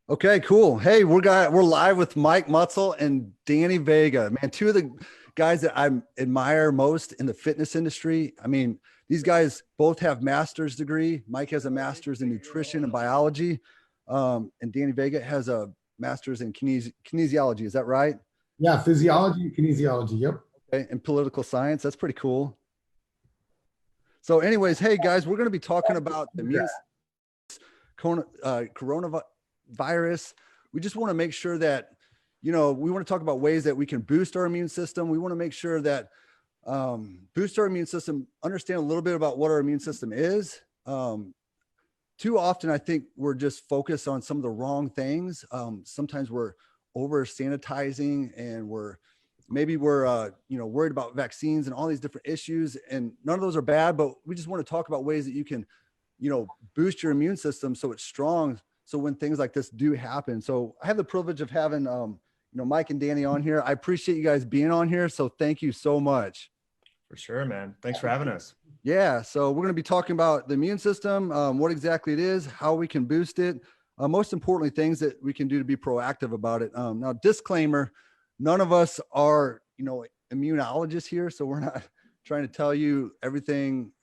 Okay, cool. Hey, we're live with Mike Mutzel and Danny Vega. Man, two of the guys that I admire most in the fitness industry. I mean, these guys both have master's degree. Mike has a master's in nutrition and biology, and Danny Vega has a master's in kinesiology. Is that right? Yeah, physiology and kinesiology. Yep. Okay, and political science. That's pretty cool. So, anyways, hey guys, we're going to be talking about the immune coronavirus. We just want to make sure that, we want to talk about ways that we can boost our immune system. We want to make sure that boost our immune system, understand a little bit about what our immune system is. Too often, I think we're just focused on some of the wrong things. Sometimes we're over sanitizing and we're worried about vaccines and all these different issues, and none of those are bad, but we just want to talk about ways that you can boost your immune system so it's strong, so when things like this do happen. So I have the privilege of having Mike and Danny on here. I appreciate you guys being on here, so thank you so much. For sure, man. Thanks for having us. Yeah, so we're going to be talking about the immune system, what exactly it is, how we can boost it, most importantly, things that we can do to be proactive about it. Now, disclaimer, none of us are immunologists here, so we're not trying to tell you everything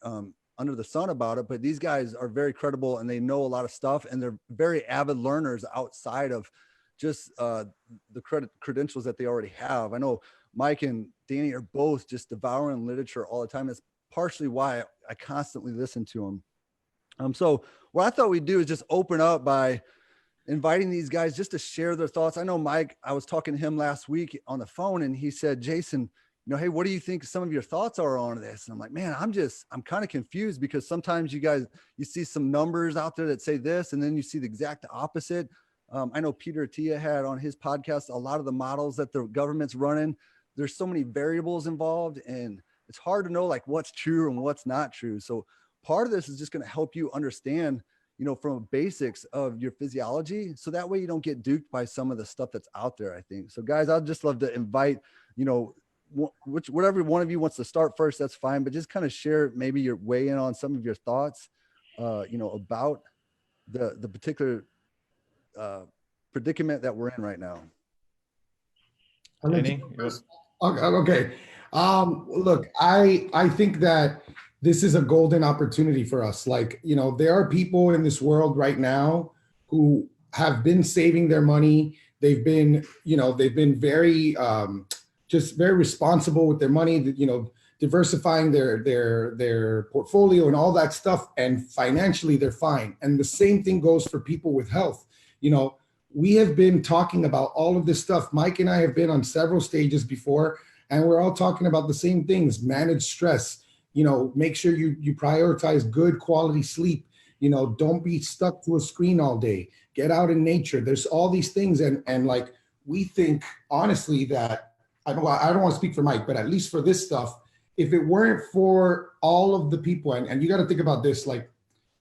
under the sun about it, but these guys are very credible and they know a lot of stuff, and they're very avid learners outside of just the credentials that they already have. I know Mike and Danny are both just devouring literature all the time. That's partially why I constantly listen to them. So what I thought we'd do is just open up by inviting these guys just to share their thoughts. I know Mike, I was talking to him last week on the phone, and he said, Jason, hey, what do you think some of your thoughts are on this? And I'm like, man, I'm kind of confused, because sometimes you see some numbers out there that say this, and then you see the exact opposite. I know Peter Attia had on his podcast a lot of the models that the government's running. There's so many variables involved, and it's hard to know like what's true and what's not true. So part of this is just going to help you understand, from basics of your physiology, so that way you don't get duped by some of the stuff that's out there, I think. So guys, I'd just love to invite, whatever one of you wants to start first, that's fine, but just kind of share maybe your weigh in on some of your thoughts, about the particular predicament that we're in right now. Danny, Okay. Look, I think that this is a golden opportunity for us. Like, there are people in this world right now who have been saving their money. They've been very, just very responsible with their money, diversifying their portfolio and all that stuff. And financially, they're fine. And the same thing goes for people with health. We have been talking about all of this stuff. Mike and I have been on several stages before, and we're all talking about the same things: manage stress, make sure you prioritize good quality sleep, don't be stuck to a screen all day, get out in nature. There's all these things. And like, we think honestly that, I don't want to speak for Mike, but at least for this stuff, if it weren't for all of the people, and you got to think about this, like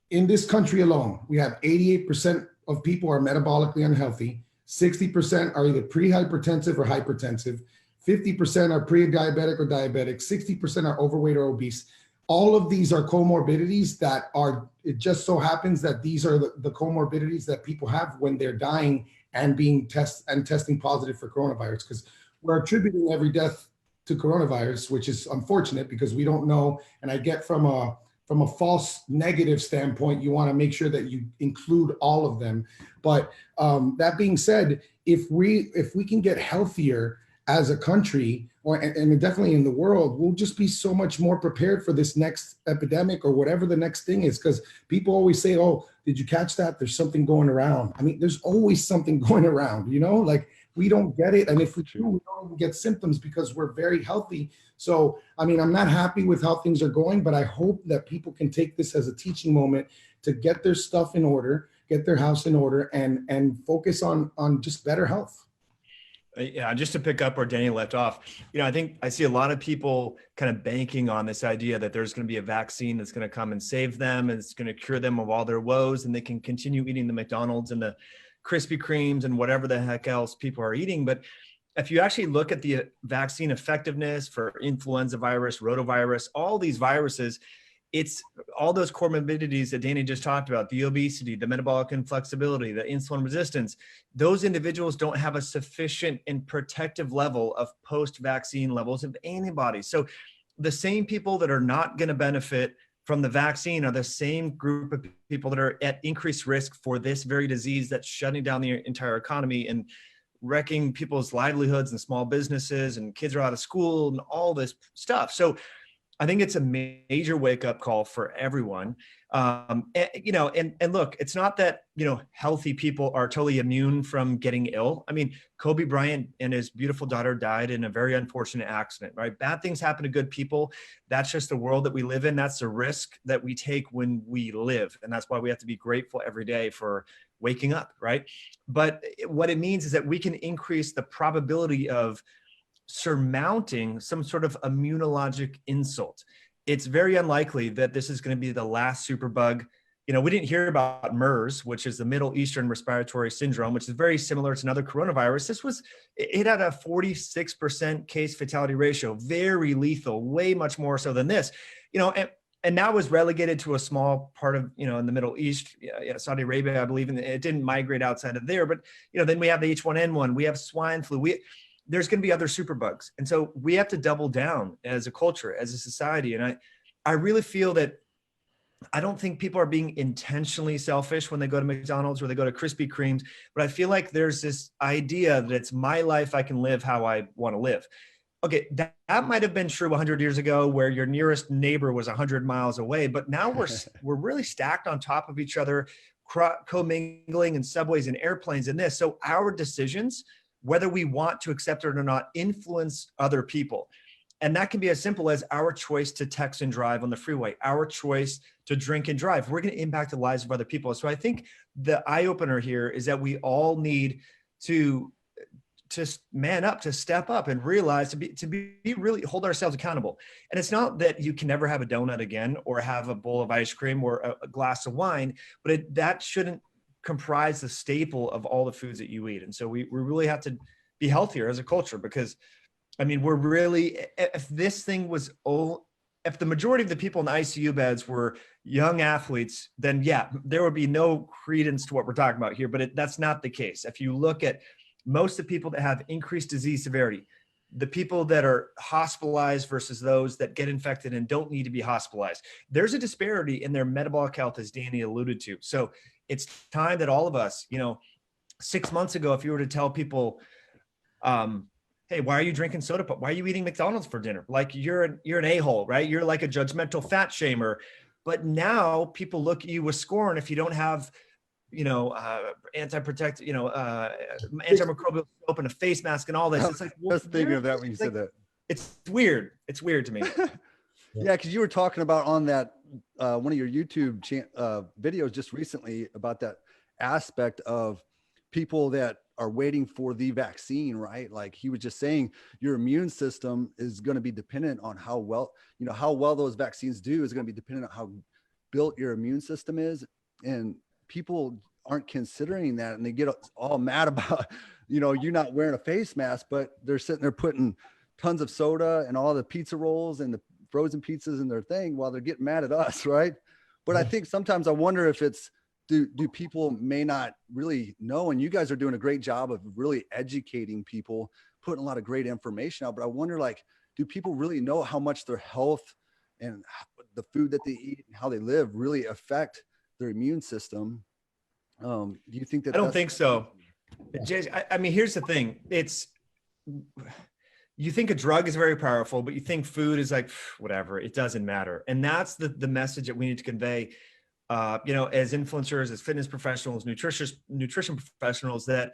in this country alone, we have 88% of people are metabolically unhealthy, 60% are either pre-hypertensive or hypertensive, 50% are pre-diabetic or diabetic, 60% are overweight or obese. All of these are comorbidities it just so happens that these are the comorbidities that people have when they're dying and testing positive for coronavirus, because we're attributing every death to coronavirus, which is unfortunate because we don't know. And I get from a false negative standpoint, you want to make sure that you include all of them. But that being said, if we can get healthier as a country, and definitely in the world, we'll just be so much more prepared for this next epidemic or whatever the next thing is. Because people always say, oh, did you catch that? There's something going around. I mean, there's always something going around, like we don't get it. And if we do, we don't even get symptoms because we're very healthy. So, I mean, I'm not happy with how things are going, but I hope that people can take this as a teaching moment to get their stuff in order, get their house in order, and focus on just better health. Yeah, just to pick up where Danny left off, I think I see a lot of people kind of banking on this idea that there's going to be a vaccine that's going to come and save them, and it's going to cure them of all their woes, and they can continue eating the McDonald's and the Krispy Kremes and whatever the heck else people are eating. But if you actually look at the vaccine effectiveness for influenza virus, rotavirus, all these viruses, it's all those comorbidities that Danny just talked about, the obesity, the metabolic inflexibility, the insulin resistance. Those individuals don't have a sufficient and protective level of post-vaccine levels of antibodies. So the same people that are not going to benefit from the vaccine are the same group of people that are at increased risk for this very disease that's shutting down the entire economy and wrecking people's livelihoods and small businesses, and kids are out of school and all this stuff. So I think it's a major wake up call for everyone. And look, it's not that, healthy people are totally immune from getting ill. I mean, Kobe Bryant and his beautiful daughter died in a very unfortunate accident, right? Bad things happen to good people. That's just the world that we live in. That's the risk that we take when we live. And that's why we have to be grateful every day for waking up, right? But what it means is that we can increase the probability of surmounting some sort of immunologic insult. It's very unlikely that this is going to be the last superbug. We didn't hear about MERS, which is the Middle Eastern Respiratory Syndrome, which is very similar to another coronavirus. It had a 46% case fatality ratio, very lethal, way much more so than this, and that was relegated to a small part of, in the Middle East, Saudi Arabia, I believe, and it didn't migrate outside of there. But, then we have the H1N1, we have swine flu, there's going to be other superbugs. And so we have to double down as a culture, as a society. And I really feel that I don't think people are being intentionally selfish when they go to McDonald's or they go to Krispy Kremes, but I feel like there's this idea that it's my life, I can live how I want to live. Okay, that might have been true 100 years ago where your nearest neighbor was 100 miles away, but now we're really stacked on top of each other, commingling in subways and airplanes and this. So our decisions, whether we want to accept it or not, influence other people. And that can be as simple as our choice to text and drive on the freeway, our choice to drink and drive. We're going to impact the lives of other people. So I think the eye opener here is that we all need to man up, to step up and realize to be really hold ourselves accountable. And it's not that you can never have a donut again or have a bowl of ice cream or a glass of wine, but that shouldn't comprise the staple of all the foods that you eat. And so we really have to be healthier as a culture, because I mean, we're really, if this thing was if the majority of the people in the ICU beds were young athletes, then yeah, there would be no credence to what we're talking about here, but that's not the case. If you look at most of the people that have increased disease severity, the people that are hospitalized versus those that get infected and don't need to be hospitalized, there's a disparity in their metabolic health, as Danny alluded to. So it's time that all of us, 6 months ago, if you were to tell people, hey, why are you drinking soda pop? Why are you eating McDonald's for dinner? Like you're an a-hole, right? You're like a judgmental fat shamer. But now people look at you with scorn if you don't have, anti-protect, antimicrobial soap and a face mask and all this. It's like, I was thinking of that when you said that. It's weird. It's weird to me. Yeah, because you were talking about on that one of your YouTube videos just recently about that aspect of people that are waiting for the vaccine, right? Like he was just saying, your immune system is going to be dependent on how well those vaccines do is going to be dependent on how built your immune system is. And people aren't considering that, and they get all mad about, you not wearing a face mask, but they're sitting there putting tons of soda and all the pizza rolls and the frozen pizzas in their thing while they're getting mad at us, right? But I think sometimes I wonder if it's, do people may not really know, and you guys are doing a great job of really educating people, putting a lot of great information out, but I wonder, like, do people really know how much their health and the food that they eat and how they live really affect their immune system? Do you think that? I don't think so. I mean, here's the thing. You think a drug is very powerful, but you think food is like, whatever, it doesn't matter. And that's the message that we need to convey, as influencers, as fitness professionals, nutrition professionals, that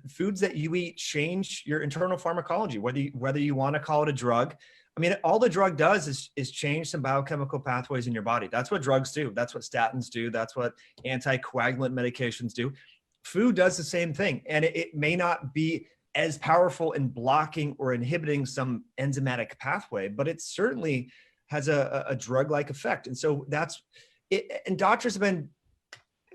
foods that you eat change your internal pharmacology, whether you want to call it a drug. I mean, all the drug does is change some biochemical pathways in your body. That's what drugs do. That's what statins do. That's what anticoagulant medications do. Food does the same thing. And it may not be as powerful in blocking or inhibiting some enzymatic pathway, but it certainly has a drug-like effect. And so that's it. And doctors have been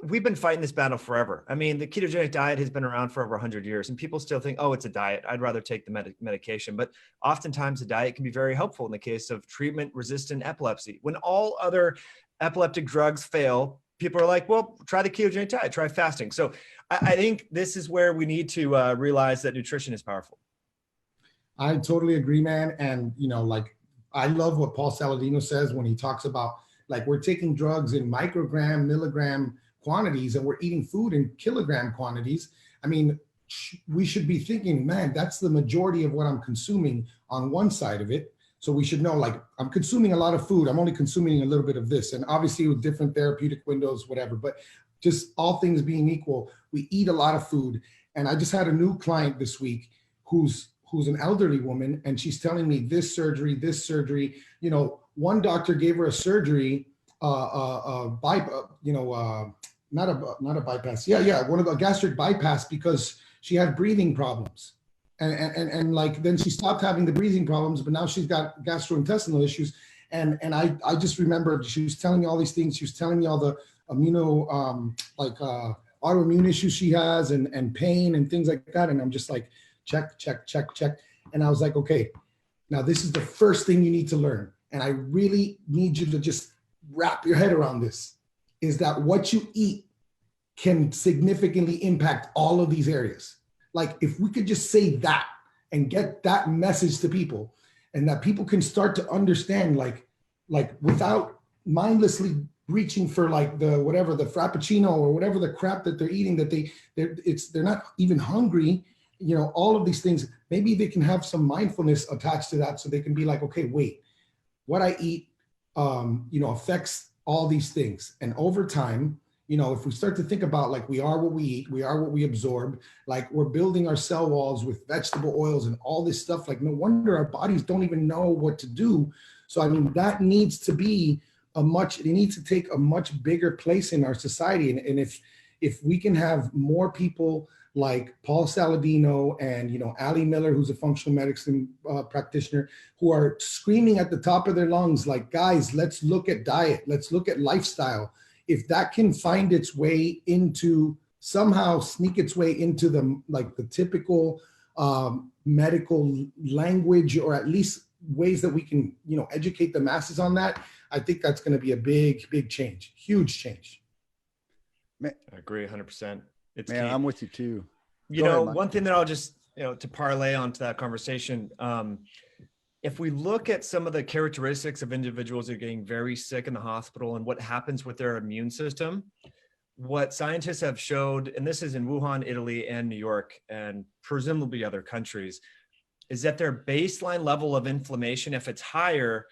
we've been fighting this battle forever. I mean, the ketogenic diet has been around for over 100 years, and people still think, oh, it's a diet. I'd rather take the medication. But oftentimes, the diet can be very helpful in the case of treatment-resistant epilepsy. When all other epileptic drugs fail, people are like, well, try the ketogenic diet, try fasting. So I think this is where we need to realize that nutrition is powerful. I totally agree, man. And, like, I love what Paul Saladino says when he talks about, like, we're taking drugs in microgram, milligram quantities, and we're eating food in kilogram quantities. I mean, we should be thinking, man, that's the majority of what I'm consuming on one side of it. So we should know, like, I'm consuming a lot of food. I'm only consuming a little bit of this. And obviously with different therapeutic windows, whatever, but just all things being equal, we eat a lot of food. And I just had a new client this week who's an elderly woman, and she's telling me this surgery. One doctor gave her a surgery, not a bypass. One of the gastric bypass, because she had breathing problems. And like, then she stopped having the breathing problems, but now she's got gastrointestinal issues. And I just remember she was telling me all these things. She was telling me all the autoimmune issues she has and pain and things like that. And I'm just like, check. And I was like, okay, now this is the first thing you need to learn. And I really need you to just wrap your head around this, is that what you eat can significantly impact all of these areas. Like, if we could just say that and get that message to people, and that people can start to understand, like without mindlessly reaching for like the frappuccino or whatever the crap that they're eating, that they're not even hungry, all of these things, maybe they can have some mindfulness attached to that, so they can be like, okay, wait, what I eat, affects all these things. And over time, if we start to think about, like, we are what we eat, we are what we absorb, like, we're building our cell walls with vegetable oils and all this stuff, like, no wonder our bodies don't even know what to do. So, I mean, that needs to be they need to take a much bigger place in our society. And if we can have more people like Paul Saladino and, Ali Miller, who's a functional medicine practitioner, who are screaming at the top of their lungs, like, guys, let's look at diet, let's look at lifestyle. If that can find its way into, somehow sneak its way into the typical medical language, or at least ways that we can, educate the masses on that, I think that's going to be a big change, huge change. I agree 100%. It's Man, key. I'm with you too. One thing that I'll just, to parlay onto that conversation, if we look at some of the characteristics of individuals that are getting very sick in the hospital and what happens with their immune system, what scientists have showed, and this is in Wuhan, Italy, and New York, and presumably other countries, is that their baseline level of inflammation, if it's higher,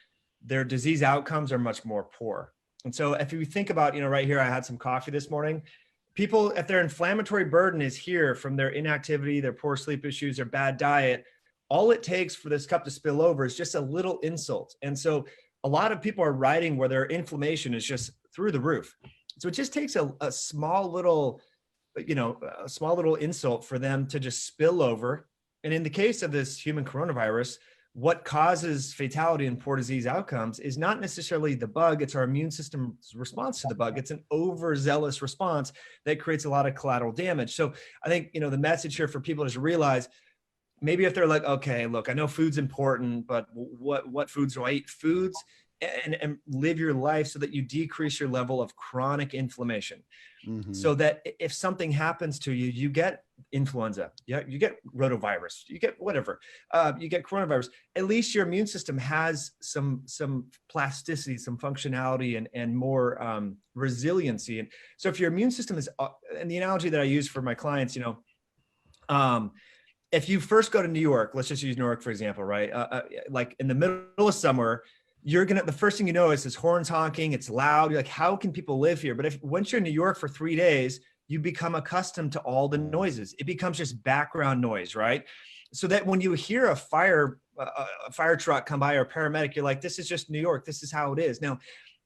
their disease outcomes are much more poor. And so if you think about, right here, I had some coffee this morning. People, if their inflammatory burden is here from their inactivity, their poor sleep issues, their bad diet, all it takes for this cup to spill over is just a little insult. And so a lot of people are writing where their inflammation is just through the roof. So it just takes a small little insult for them to just spill over. And in the case of this human coronavirus, what causes fatality and poor disease outcomes is not necessarily the bug. It's our immune system's response to the bug. It's an overzealous response that creates a lot of collateral damage. So I think, the message here for people is to realize, maybe if they're like, okay, look, I know food's important, but what foods do I eat? Foods, and live your life so that you decrease your level of chronic inflammation. Mm-hmm. So that if something happens to you, you get influenza, you get rotavirus, you get whatever, you get coronavirus, at least your immune system has some plasticity, some functionality, and more resiliency. And so if your immune system is, and the analogy that I use for my clients, if you first go to New York, let's just use New York, for example, right? Like in the middle of summer, the first thing you know is horns honking, it's loud. You're like, how can people live here? But once you're in New York for 3 days, you become accustomed to all the noises. It becomes just background noise, right? So that when you hear a fire truck come by or a paramedic, you're like, this is just New York. This is how it is. Now,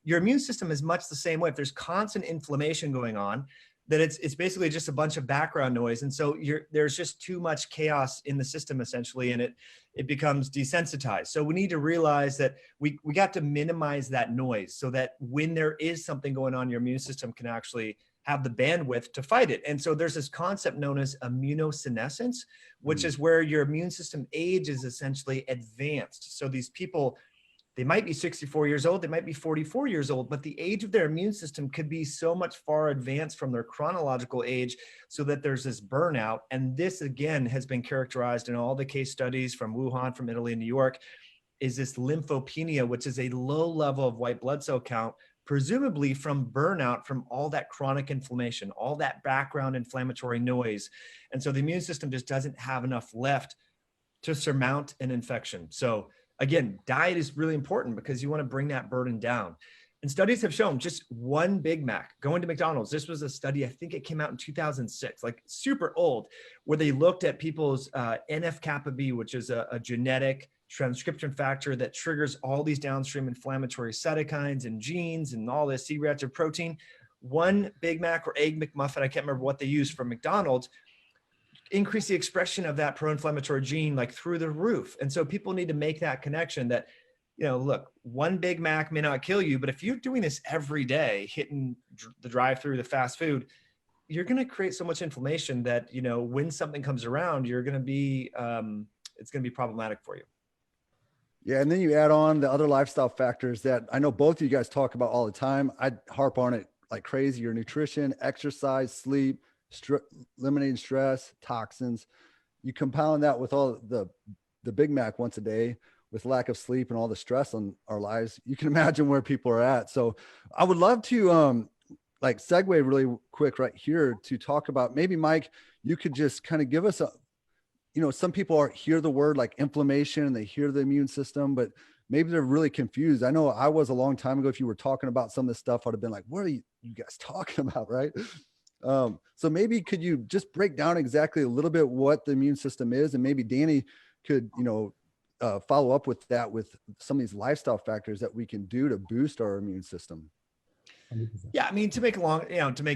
your immune system is much the same way. If there's constant inflammation going on, that it's basically just a bunch of background noise. And so there's just too much chaos in the system essentially, and it becomes desensitized. So we need to realize that we got to minimize that noise so that when there is something going on, your immune system can actually have the bandwidth to fight it. And so there's this concept known as immunosenescence, which is where your immune system age is essentially advanced. So these people, they might be 64 years old, they might be 44 years old, but the age of their immune system could be so much far advanced from their chronological age so that there's this burnout. And this, again, has been characterized in all the case studies from Wuhan, from Italy and New York, is this lymphopenia, which is a low level of white blood cell count, presumably from burnout from all that chronic inflammation, all that background inflammatory noise. And so the immune system just doesn't have enough left to surmount an infection. So again, diet is really important because you want to bring that burden down. And studies have shown just one Big Mac, going to McDonald's. This was a study, I think it came out in 2006, like super old, where they looked at people's NF-kappa B, which is a genetic transcription factor that triggers all these downstream inflammatory cytokines and genes and all this C-reactive protein. One Big Mac or Egg McMuffin, I can't remember what they used from McDonald's, increase the expression of that pro-inflammatory gene like through the roof. And so people need to make that connection that, look, one Big Mac may not kill you, but if you're doing this every day, hitting the drive-through, the fast food, you're going to create so much inflammation that, when something comes around, you're going to be, it's going to be problematic for you. Yeah. And then you add on the other lifestyle factors that I know both of you guys talk about all the time. I harp on it like crazy: your nutrition, exercise, sleep, eliminating stress, toxins. You compound that with all the Big Mac once a day, with lack of sleep and all the stress on our lives. You can imagine where people are at. So I would love to segue really quick right here to talk about, maybe Mike, you could just kind of give us some people hear the word like inflammation and they hear the immune system, but maybe they're really confused. I know I was a long time ago. If you were talking about some of this stuff, I'd have been like, what are you guys talking about? Right. So maybe could you just break down exactly a little bit what the immune system is? And maybe Danny could, follow up with that, with some of these lifestyle factors that we can do to boost our immune system. 100%. Yeah, I mean, to make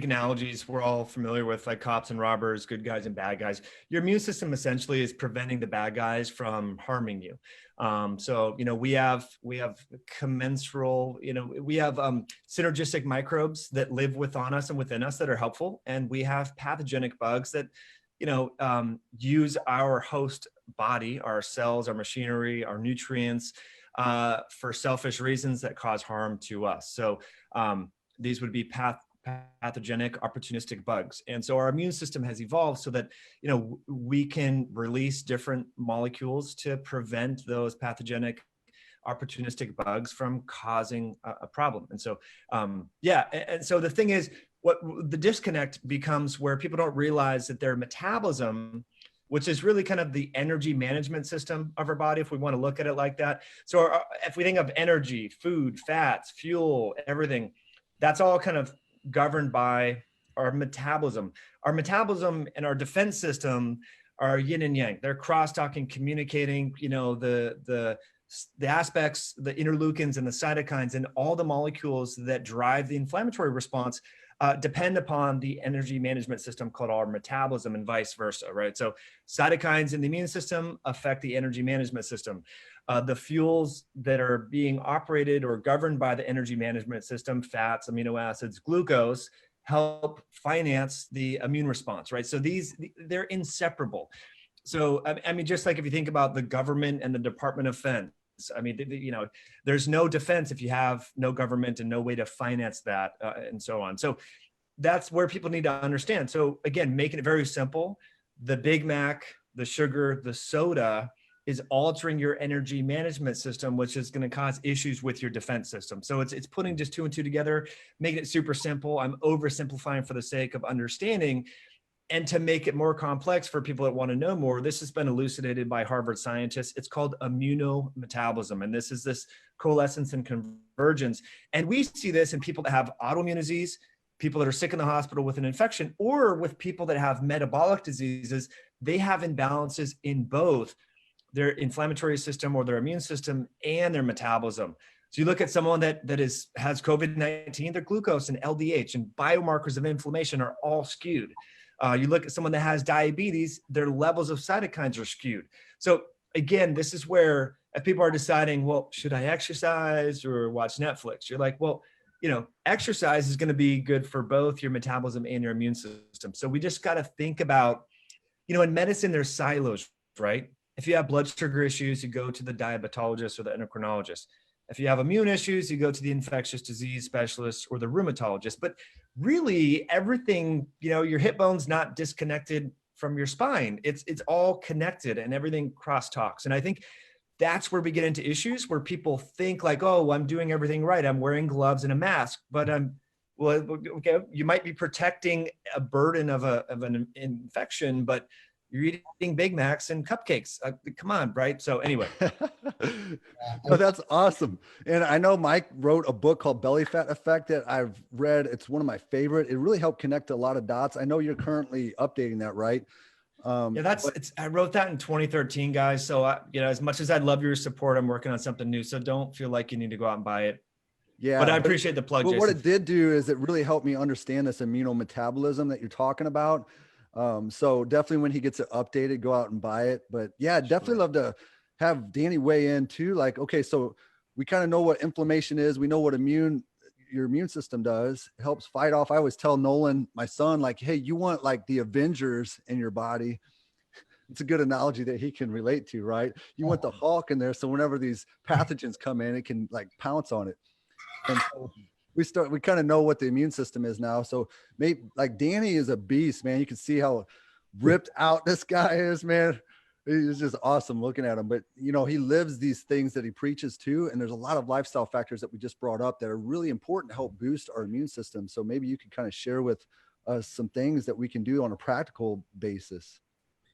analogies, we're all familiar with like cops and robbers, good guys and bad guys. Your immune system essentially is preventing the bad guys from harming you. So we have commensal, we have synergistic microbes that live within us and within us that are helpful, and we have pathogenic bugs that use our host body, our cells, our machinery, our nutrients for selfish reasons that cause harm to us. So these would be pathogenic, opportunistic bugs. And so our immune system has evolved so that, we can release different molecules to prevent those pathogenic, opportunistic bugs from causing a problem. And so, And so the thing is, what the disconnect becomes where people don't realize that their metabolism, which is really kind of the energy management system of our body, if we want to look at it like that. So if we think of energy, food, fats, fuel, everything, that's all kind of governed by our metabolism. Our metabolism and our defense system are yin and yang. They're cross-talking, communicating, the aspects, the interleukins and the cytokines and all the molecules that drive the inflammatory response depend upon the energy management system called our metabolism, and vice versa, right? So cytokines in the immune system affect the energy management system. The fuels that are being operated or governed by the energy management system, fats, amino acids, glucose, help finance the immune response, right? So they're inseparable. So, I mean, just like if you think about the government and the Department of Defense, I mean, there's no defense if you have no government and no way to finance that and so on. So that's where people need to understand. So again, making it very simple, the Big Mac, the sugar, the soda is altering your energy management system, which is going to cause issues with your defense system. So it's putting just two and two together, making it super simple. I'm oversimplifying for the sake of understanding. And to make it more complex for people that want to know more, this has been elucidated by Harvard scientists. It's called immunometabolism. And this is this coalescence and convergence. And we see this in people that have autoimmune disease, people that are sick in the hospital with an infection, or with people that have metabolic diseases. They have imbalances in both their inflammatory system or their immune system and their metabolism. So you look at someone that has COVID-19, their glucose and LDH and biomarkers of inflammation are all skewed. You look at someone that has diabetes, their levels of cytokines are skewed. So again, this is where if people are deciding, well, should I exercise or watch Netflix? You're like, well, exercise is going to be good for both your metabolism and your immune system. So we just got to think about, in medicine, there's silos, right? If you have blood sugar issues, you go to the diabetologist or the endocrinologist. If you have immune issues, you go to the infectious disease specialist or the rheumatologist. But really everything, your hip bone's not disconnected from your spine. It's all connected and everything crosstalks. And I think that's where we get into issues where people think like, oh, I'm doing everything right. I'm wearing gloves and a mask, but okay, you might be protecting a burden of an infection, but you're eating Big Macs and cupcakes. Come on, right? So anyway. No, that's awesome. And I know Mike wrote a book called Belly Fat Effect that I've read. It's one of my favorite. It really helped connect a lot of dots. I know you're currently updating that, right? Yeah, I wrote that in 2013, guys. So as much as I'd love your support, I'm working on something new. So don't feel like you need to go out and buy it. Yeah, but I appreciate the plug. But Jason. what it did do is it really helped me understand this immunometabolism that you're talking about. So definitely when he gets it updated, go out and buy it. But yeah, definitely love to have Danny weigh in too. Like, okay, so we kind of know what inflammation is. We know what your immune system does. It helps fight off. I always tell Nolan, my son, like, hey, you want like the Avengers in your body. It's a good analogy that he can relate to, right? You want the Hulk in there. So whenever these pathogens come in, it can like pounce on it. And so we kind of know what the immune system is now. So maybe like Danny is a beast, man. You can see how ripped out this guy is, man. It's just awesome looking at him. But, he lives these things that he preaches to. And there's a lot of lifestyle factors that we just brought up that are really important to help boost our immune system. So maybe you can kind of share with us some things that we can do on a practical basis.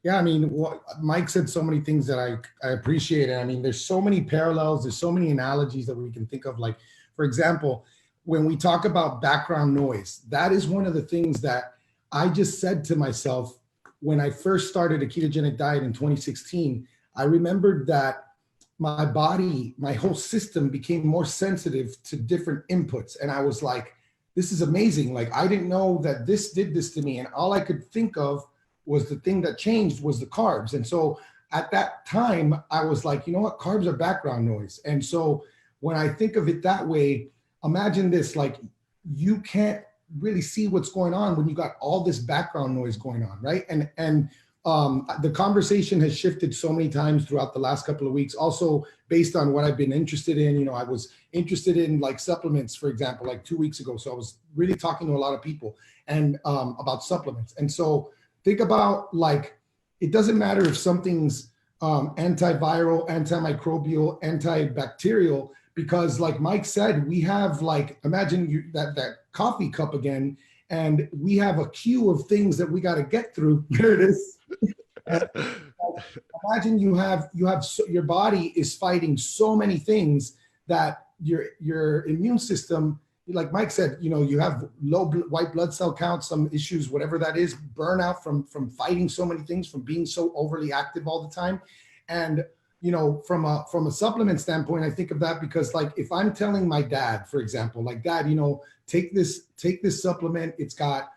Yeah, I mean, Mike said so many things that I appreciate. And I mean, there's so many parallels. There's so many analogies that we can think of. Like, for example, when we talk about background noise, that is one of the things that I just said to myself when I first started a ketogenic diet in 2016. I remembered that my body, my whole system became more sensitive to different inputs. And I was like, this is amazing. Like, I didn't know that this did this to me. And all I could think of was the thing that changed was the carbs. And so at that time, I was like, you know what? Carbs are background noise. And so when I think of it that way, imagine this, like you can't really see what's going on when you got all this background noise going on, right? And the conversation has shifted so many times throughout the last couple of weeks, also based on what I've been interested in. I was interested in like supplements, for example, like 2 weeks ago. So I was really talking to a lot of people and about supplements. And so think about like, it doesn't matter if something's antiviral, antimicrobial, antibacterial, because like Mike said, we have like, imagine that coffee cup again, and we have a queue of things that we got to get through. There it is. Imagine you have your body is fighting so many things that your immune system, like Mike said, you have low white blood cell count, some issues, whatever that is, burnout from fighting so many things, from being so overly active all the time. And, from a supplement standpoint, I think of that because like, if I'm telling my dad, for example, like dad, take this supplement. It's got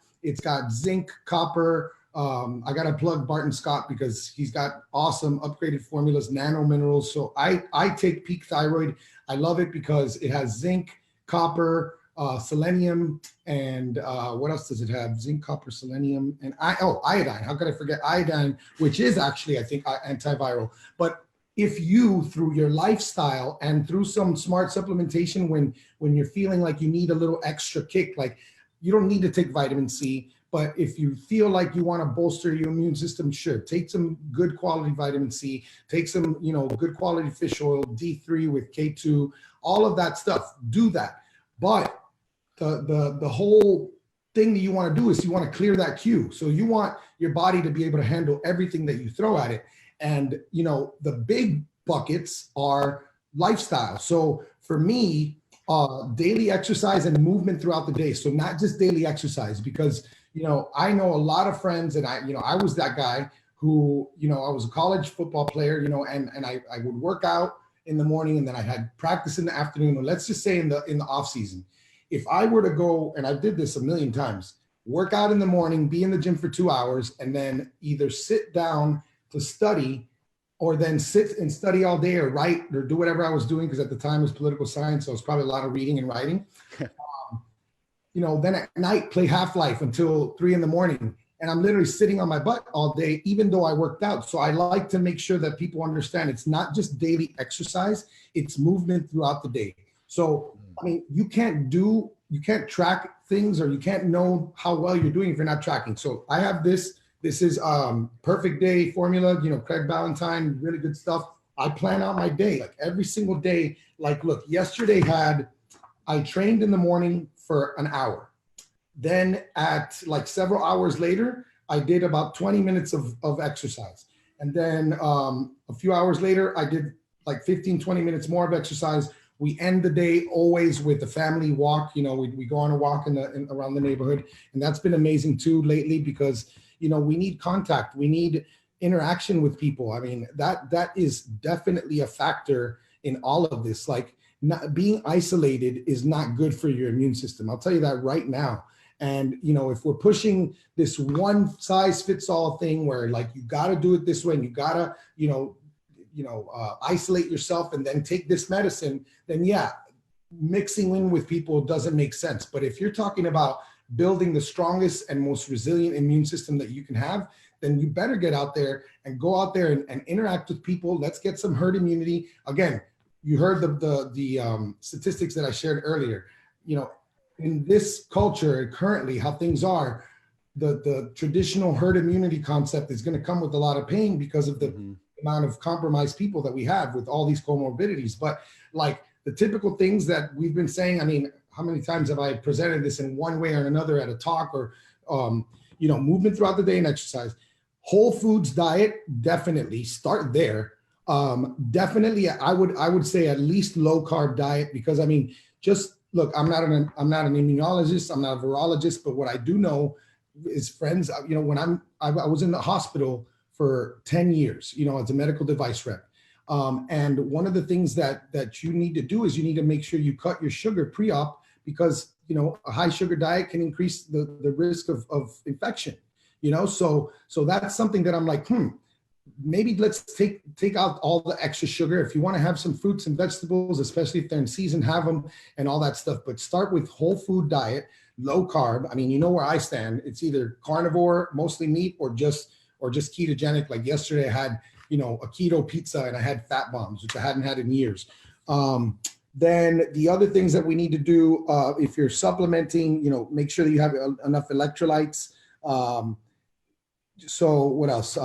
zinc, copper. I got to plug Barton Scott because he's got awesome upgraded formulas, nano minerals. So I take Peak Thyroid. I love it because it has zinc, copper, selenium, and what else does it have? Zinc, copper, selenium, and iodine. How could I forget iodine, which is actually, I think, antiviral. But if you, through your lifestyle and through some smart supplementation, when you're feeling like you need a little extra kick, like you don't need to take vitamin C, but if you feel like you want to bolster your immune system, sure, take some good quality vitamin C, take some, good quality fish oil, D3 with K2, all of that stuff, do that. But the whole thing that you want to do is you want to clear that queue. So you want your body to be able to handle everything that you throw at it. And, the big buckets are lifestyle. So for me, daily exercise and movement throughout the day. So not just daily exercise, because, I know a lot of friends and I was that guy who, I was a college football player, and I would work out in the morning and then I had practice in the afternoon. Or let's just say in the off season, if I were to go, and I did this a million times, work out in the morning, be in the gym for 2 hours, and then either sit down to study or then sit and study all day or write or do whatever I was doing. Because at the time it was political science. So it was probably a lot of reading and writing. then at night play Half-Life until 3 a.m. And I'm literally sitting on my butt all day, even though I worked out. So I like to make sure that people understand it's not just daily exercise, it's movement throughout the day. So, I mean, you can't track things, or you can't know how well you're doing if you're not tracking. So I have this is Perfect Day formula, Craig Ballantyne, really good stuff. I plan out my day, like every single day. Like, look, yesterday I trained in the morning for an hour. Then at like several hours later, I did about 20 minutes of exercise. And then a few hours later, I did like 15, 20 minutes more of exercise. We end the day always with the family walk. We go on a walk around the neighborhood. And that's been amazing too lately, because, we need contact. We need interaction with people. I mean, that is definitely a factor in all of this. Like, not being isolated is not good for your immune system. I'll tell you that right now. And, if we're pushing this one size fits all thing where like, you got to do it this way and you got to, isolate yourself and then take this medicine, then yeah, mixing in with people doesn't make sense. But if you're talking about building the strongest and most resilient immune system that you can have, then you better get out there and go out there and interact with people. Let's get some herd immunity. Again, you heard the statistics that I shared earlier. In this culture currently, how things are, the traditional herd immunity concept is going to come with a lot of pain because of the amount of compromised people that we have with all these comorbidities. But like the typical things that we've been saying, I mean, how many times have I presented this in one way or another at a talk, or, movement throughout the day and exercise? Whole foods diet, definitely start there. Definitely, I would say at least low carb diet, because I mean, just look, I'm not an immunologist, I'm not a virologist, but what I do know is friends, when I was in the hospital for 10 years, as a medical device rep. And one of the things that you need to do is you need to make sure you cut your sugar pre-op, because, a high sugar diet can increase the risk of infection, so that's something that I'm like, maybe let's take out all the extra sugar. If you want to have some fruits and vegetables, especially if they're in season, have them and all that stuff. But start with whole food diet, low carb. I mean, where I stand. It's either carnivore, mostly meat, or just ketogenic. Like yesterday I had, a keto pizza and I had fat bombs, which I hadn't had in years. Then the other things that we need to do, if you're supplementing, make sure that you have enough electrolytes. So what else?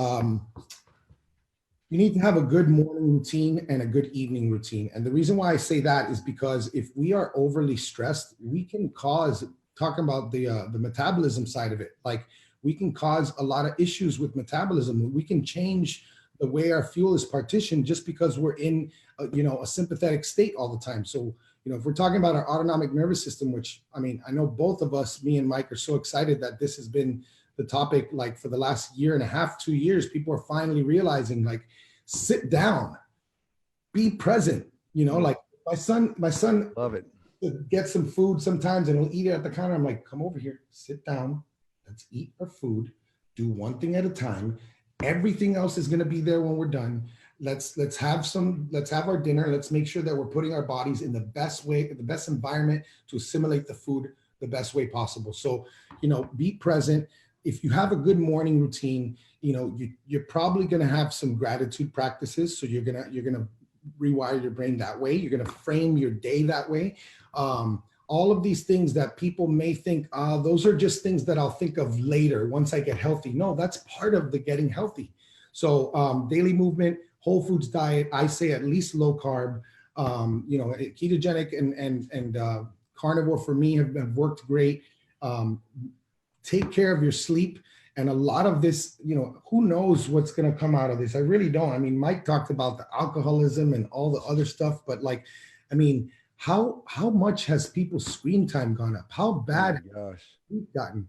You need to have a good morning routine and a good evening routine. And the reason why I say that is because if we are overly stressed, we can cause, talking about the metabolism side of it, like we can cause a lot of issues with metabolism. We can change the way our fuel is partitioned just because we're in a sympathetic state all the time. So, if we're talking about our autonomic nervous system, which, I mean, I know both of us, me and Mike, are so excited that this has been the topic, like for the last year and a half, 2 years, people are finally realizing, like, sit down, be present, like my son Love it. gets some food sometimes and he'll eat it at the counter. I'm like, come over here, sit down, let's eat our food, do one thing at a time. Everything else is going to be there when we're done. Let's have our dinner. Let's make sure that we're putting our bodies in the best way, the best environment to assimilate the food the best way possible. So, be present. If you have a good morning routine, you're probably going to have some gratitude practices. So you're going to rewire your brain that way. You're going to frame your day that way. All of these things that people may think, those are just things that I'll think of later once I get healthy. No, that's part of the getting healthy. So daily movement, whole foods diet, I say at least low carb, ketogenic and carnivore for me have worked great. Take care of your sleep. And a lot of this, who knows what's going to come out of this? I really don't. I mean, Mike talked about the alcoholism and all the other stuff, but like, I mean, how much has people's screen time gone up? How bad has it gotten?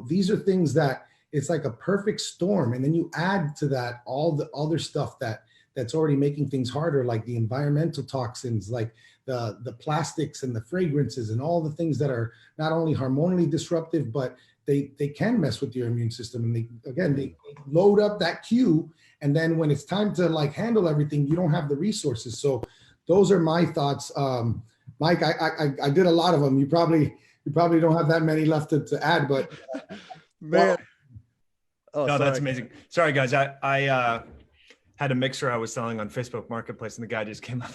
These are things that it's like a perfect storm. And then you add to that all the other stuff that's already making things harder, like the environmental toxins, like the plastics and the fragrances and all the things that are not only hormonally disruptive, but they can mess with your immune system. And they load up that queue. And then when it's time to like handle everything, you don't have the resources. So those are my thoughts. Mike, I did a lot of them. You probably you probably don't have that many left to add, but Man. Oh, No, sorry. that's amazing. Sorry, guys. I had a mixer I was selling on Facebook Marketplace, and the guy just came up.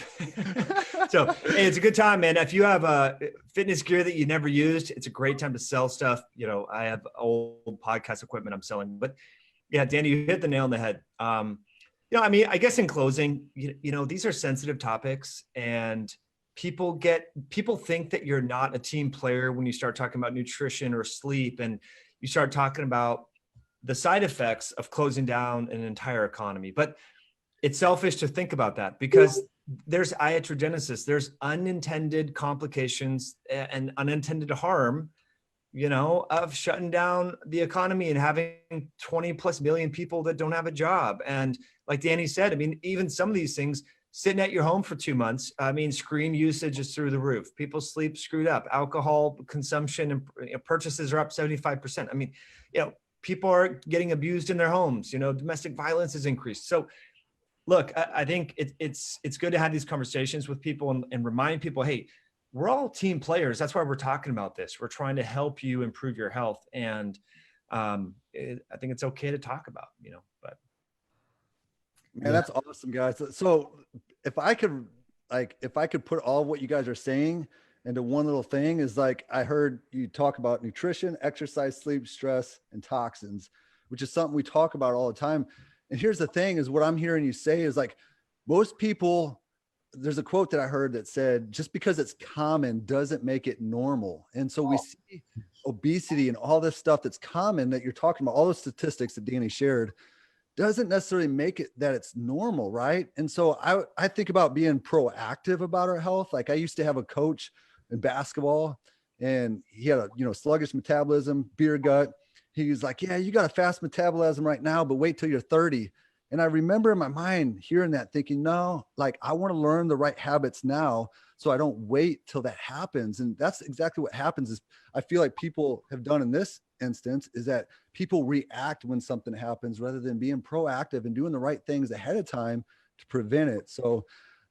So, hey, it's a good time, man. If you have fitness gear that you never used, it's a great time to sell stuff. You know, I have old podcast equipment I'm selling, but yeah, Danny, you hit the nail on the head. You know, I mean, I guess in closing, you know, these are sensitive topics, and people think that you're not a team player when you start talking about nutrition or sleep, and you start talking about the side effects of closing down an entire economy. But it's selfish to think about that, because there's iatrogenesis, there's unintended complications and unintended harm, you know, of shutting down the economy and having 20 plus million people that don't have a job. And like Danny said, I mean, even some of these things, sitting at your home for 2 months, I mean, screen usage is through the roof. People's sleep screwed up. Alcohol consumption and purchases are up 75%. I mean, you know, people are getting abused in their homes. You know, domestic violence has increased. So look, I think it's good to have these conversations with people and remind people, hey, we're all team players. That's why we're talking about this. We're trying to help you improve your health. And I think it's okay to talk about, you know, but. Man, that's awesome, guys. So if I could put all of what you guys are saying into one little thing, is like, I heard you talk about nutrition, exercise, sleep, stress, and toxins, which is something we talk about all the time. And here's the thing, is what I'm hearing you say is like, most people, there's a quote that I heard that said, just because it's common doesn't make it normal. And so we see obesity and all this stuff that's common that you're talking about, all the statistics that Danny shared, doesn't necessarily make it that it's normal, right? And so I think about being proactive about our health. Like, I used to have a coach in basketball, and he had a sluggish metabolism, beer gut. He was like, yeah, you got a fast metabolism right now, but wait till you're 30. And I remember in my mind hearing that, thinking, no, like, I want to learn the right habits now, so I don't wait till that happens. And that's exactly what happens. Is I feel like people have done in this instance, is that people react when something happens rather than being proactive and doing the right things ahead of time to prevent it. So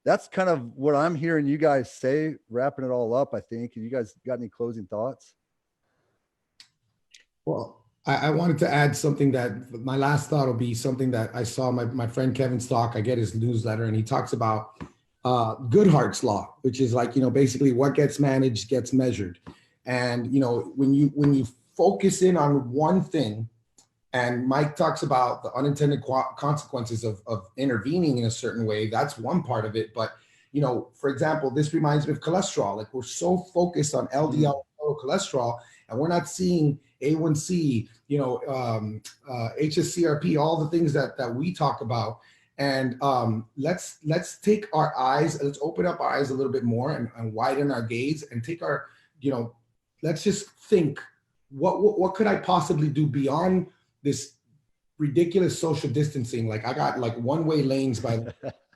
that's kind of what I'm hearing you guys say, wrapping it all up, I think. You guys got any closing thoughts? Well, I wanted to add something, that my last thought will be something that I saw my friend Kevin Stock. I get his newsletter, and he talks about Goodhart's law, which is like, basically what gets managed gets measured. And, when you focus in on one thing, and Mike talks about the unintended consequences of intervening in a certain way, that's one part of it. But, for example, this reminds me of cholesterol. Like, we're so focused on LDL cholesterol, and we're not seeing A1C, HSCRP, all the things that we talk about. And let's take our eyes, let's open up our eyes a little bit more and widen our gaze, and take our, let's just think, what could I possibly do beyond this ridiculous social distancing? Like, I got like one-way lanes by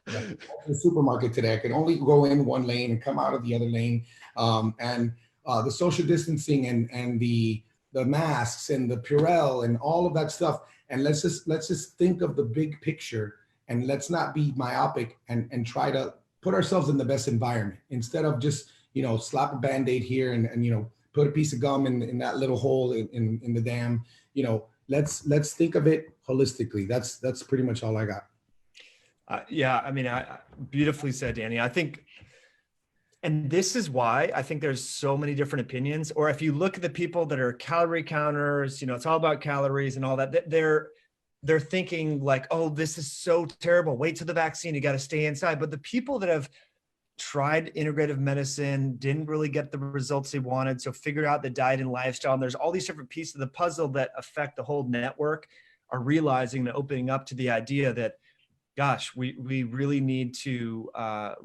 the supermarket today. I could only go in one lane and come out of the other lane. And the social distancing and the masks and the Purell and all of that stuff. And let's just think of the big picture, and let's not be myopic and try to put ourselves in the best environment, instead of just, slap a Band-Aid here and put a piece of gum in that little hole in the dam. Let's think of it holistically. That's pretty much all I got. Yeah, I mean, I beautifully said, Danny. I think, and this is why I think there's so many different opinions. Or if you look at the people that are calorie counters, it's all about calories and all that, they're thinking like, oh, this is so terrible. Wait till the vaccine. You got to stay inside. But the people that have tried integrative medicine, didn't really get the results they wanted, so figured out the diet and lifestyle, and there's all these different pieces of the puzzle that affect the whole network, are realizing and opening up to the idea that, gosh, we really need to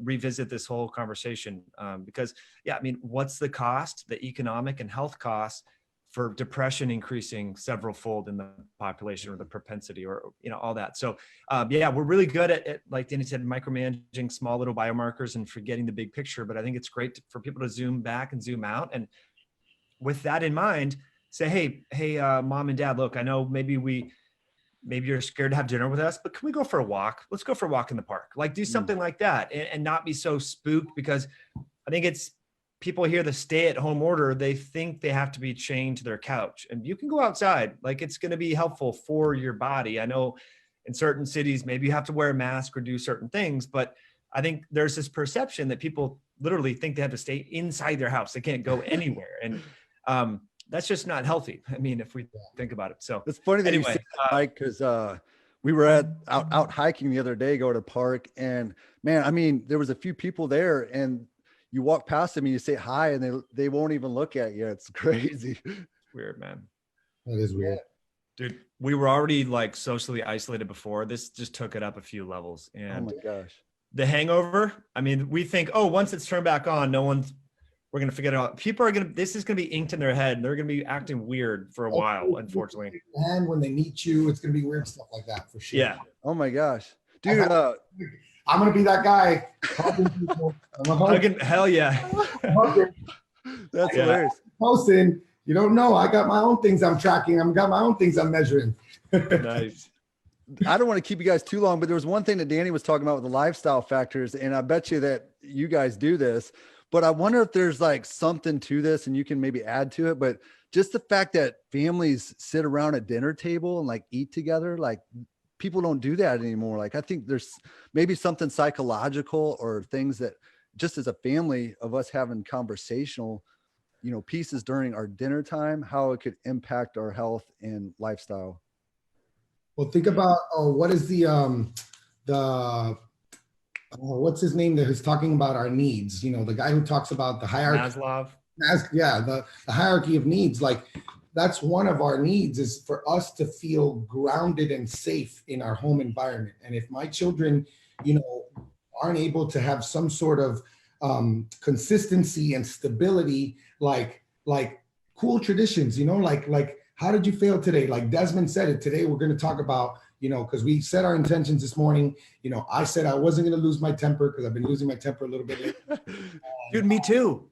revisit this whole conversation, because, yeah, I mean, what's the cost, the economic and health costs for depression increasing several fold in the population, or the propensity, or, all that. So yeah, we're really good at, like Danny said, micromanaging small little biomarkers and forgetting the big picture. But I think it's great for people to zoom back and zoom out. And with that in mind, say, hey, mom and dad, look, I know maybe you're scared to have dinner with us, but can we go for a walk? Let's go for a walk in the park. Like, do something like that, and not be so spooked, because I think it's people hear the stay-at-home order, they think they have to be chained to their couch. And you can go outside, like it's going to be helpful for your body. I know in certain cities, maybe you have to wear a mask or do certain things, but I think there's this perception that people literally think they have to stay inside their house. They can't go anywhere. And that's just not healthy. I mean, if we think about it. So it's funny that you anyway, say that, Mike, because we were out hiking the other day, go to the park, and man, I mean, there was a few people there, and you walk past them and you say hi, and they won't even look at you. It's crazy. Weird, man. That is weird. Dude, we were already like socially isolated before. This just took it up a few levels. And oh my gosh. The hangover, I mean, we think, oh, once it's turned back on, we're going to forget it all. People are this is going to be inked in their head. And they're going to be acting weird for a while, unfortunately. And when they meet you, it's going to be weird stuff like that for sure. Yeah. Oh my gosh. Dude, I'm going to be that guy. Hugging people. Hell yeah. That's hilarious. Posting, you don't know. I got my own things I'm tracking. I've got my own things I'm measuring. Nice. I don't want to keep you guys too long, but there was one thing that Danny was talking about with the lifestyle factors. And I bet you that you guys do this, but I wonder if there's like something to this and you can maybe add to it. But just the fact that families sit around a dinner table and like eat together, like people don't do that anymore. Like, I think there's maybe something psychological or things that just as a family of us having conversational, pieces during our dinner time, how it could impact our health and lifestyle. Well, think about what is what's his name that is talking about our needs? The guy who talks about the hierarchy. Maslow. The hierarchy of needs. Like that's one of our needs is for us to feel grounded and safe in our home environment. And if my children, aren't able to have some sort of consistency and stability, like cool traditions, like how did you feel today? Like Desmond said it today, we're going to talk about, because we set our intentions this morning. I said I wasn't going to lose my temper because I've been losing my temper a little bit lately. Dude, me too.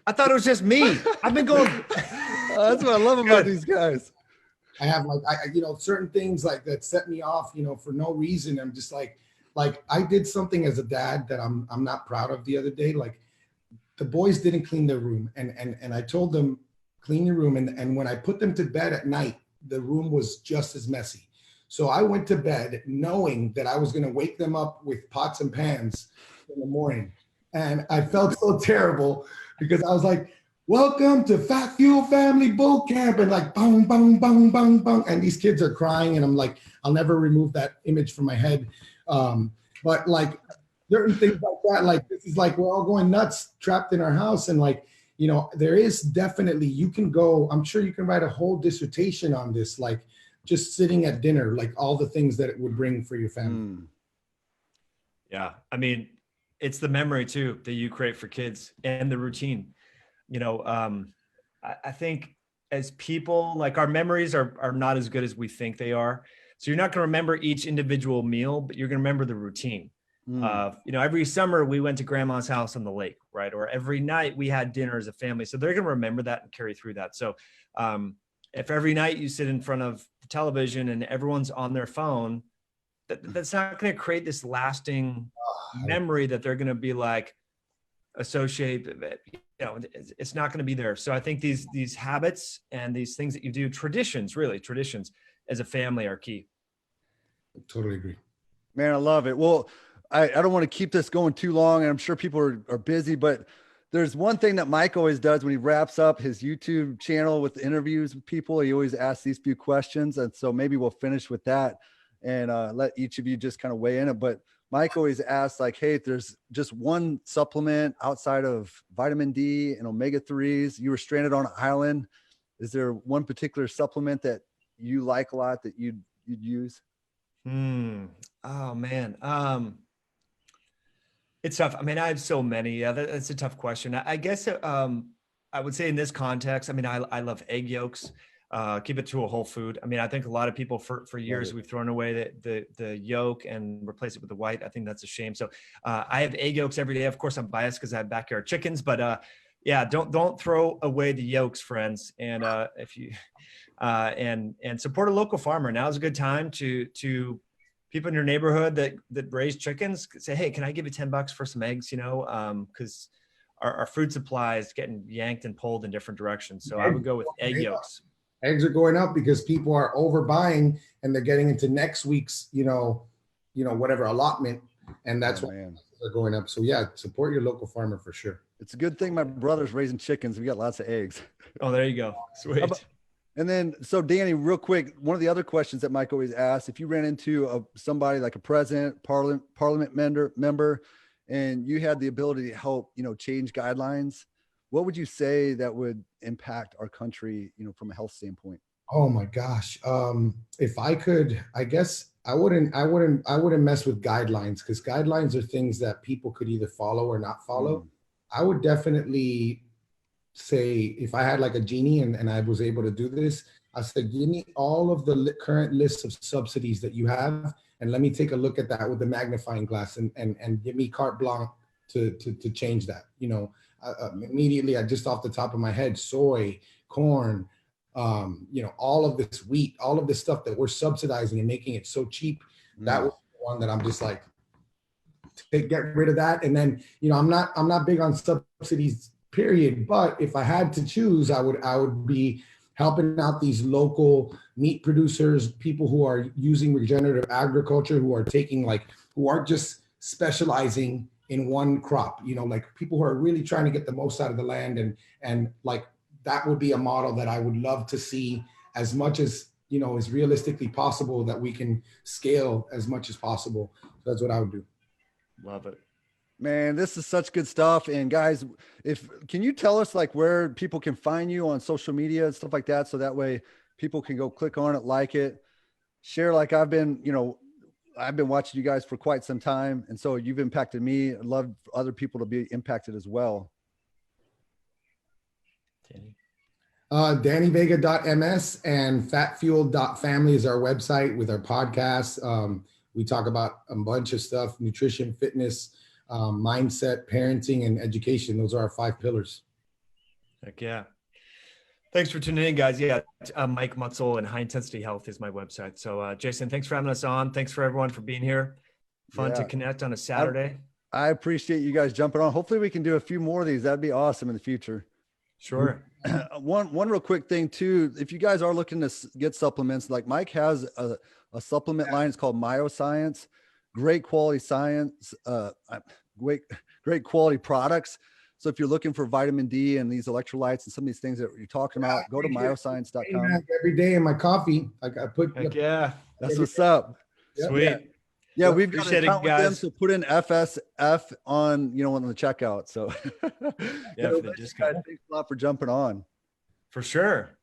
I thought it was just me. I've been going. That's what I love about these guys. I have certain things like that set me off, for no reason. I'm just like I did something as a dad that I'm not proud of the other day. Like the boys didn't clean their room and I told them, clean your room. And when I put them to bed at night, the room was just as messy. So I went to bed knowing that I was going to wake them up with pots and pans in the morning. And I felt so terrible because I was like, welcome to Fat Fuel Family Boot Camp. And like, bang, bang, bang, bang, bang. And these kids are crying. And I'm like, I'll never remove that image from my head. But like certain things like that, like this is like, we're all going nuts trapped in our house. And like, there is definitely, I'm sure you can write a whole dissertation on this, like just sitting at dinner, like all the things that it would bring for your family. Yeah. I mean, it's the memory too, that you create for kids and the routine. I think as people, like our memories are not as good as we think they are. So you're not going to remember each individual meal, but you're going to remember the routine. Every summer we went to grandma's house on the lake, right? Or every night we had dinner as a family. So they're going to remember that and carry through that. So if every night you sit in front of the television and everyone's on their phone, that's not going to create this lasting memory that they're going to be like associate. It's not going to be there. So I think these habits and these things that you do, traditions as a family are key. I totally agree. Man, I love it. Well, I don't want to keep this going too long, and I'm sure people are busy, but there's one thing that Mike always does when he wraps up his YouTube channel with interviews with people. He always asks these few questions. And so maybe we'll finish with that and let each of you just kind of weigh in it. But Mike always asks like, hey, if there's just one supplement outside of vitamin D and omega-3s, you were stranded on an island, is there one particular supplement that you like a lot that you'd use? Oh man. It's tough. I mean, I have so many. Yeah, that's a tough question. I guess I would say in this context, I mean, I love egg yolks. Keep it to a whole food. I mean, I think a lot of people for years we've thrown away the yolk and replaced it with the white. I think that's a shame. So I have egg yolks every day. Of course, I'm biased because I have backyard chickens, but yeah, don't throw away the yolks, friends. And if you and support a local farmer. Now is a good time to people in your neighborhood that raise chickens, say, hey, can I give you $10 for some eggs? Because our food supply is getting yanked and pulled in different directions. So I would go with egg yolks. Eggs are going up because people are overbuying and they're getting into next week's, whatever allotment. And that's why they're going up. So yeah, support your local farmer for sure. It's a good thing my brother's raising chickens. We got lots of eggs. Oh, there you go. Sweet. And then, so Danny, real quick, one of the other questions that Mike always asks, if you ran into somebody like a president, parliament member, and you had the ability to help, change guidelines, what would you say that would impact our country, from a health standpoint? Oh my gosh. If I could, I guess I wouldn't mess with guidelines, because guidelines are things that people could either follow or not follow. I would definitely say, if I had like a genie and I was able to do this, I said, give me all of the current lists of subsidies that you have, and let me take a look at that with the magnifying glass and give me carte blanche to change that. Immediately, I just off the top of my head, soy, corn, all of this wheat, all of this stuff that we're subsidizing and making it so cheap. That was the one that I'm just like, get rid of that. And then, I'm not big on subsidies, period. But if I had to choose, I would be helping out these local meat producers, people who are using regenerative agriculture, who aren't just specializing in one crop, like people who are really trying to get the most out of the land. And like, that would be a model that I would love to see, as much as, is realistically possible, that we can scale as much as possible. So that's what I would do. Love it. Man, this is such good stuff. And guys, can you tell us like where people can find you on social media and stuff like that? So that way people can go click on it, like it, share. Like I've been watching you guys for quite some time. And so you've impacted me. I'd love other people to be impacted as well. DannyVega.ms and fatfuel.family is our website with our podcast. We talk about a bunch of stuff: nutrition, fitness, mindset, parenting, and education. Those are our 5 pillars. Heck yeah. Thanks for tuning in, guys. Yeah, Mike Mutzel and High Intensity Health is my website. So Jason, thanks for having us on. Thanks for everyone for being here. Fun to connect on a Saturday. I appreciate you guys jumping on. Hopefully we can do a few more of these. That'd be awesome in the future. Sure. One real quick thing too, if you guys are looking to get supplements, like Mike has a supplement line. It's called Myoscience. Great quality science, great quality products. So if you're looking for vitamin D and these electrolytes and some of these things that you're talking about, go to myoscience.com. Every day in my coffee, I put. Heck yeah, that's what's up. Sweet. Yeah, we've got Appreciate an account it, guys. with them, so put in FSF on the checkout. So yeah, for the discount. Thanks a lot for jumping on. For sure.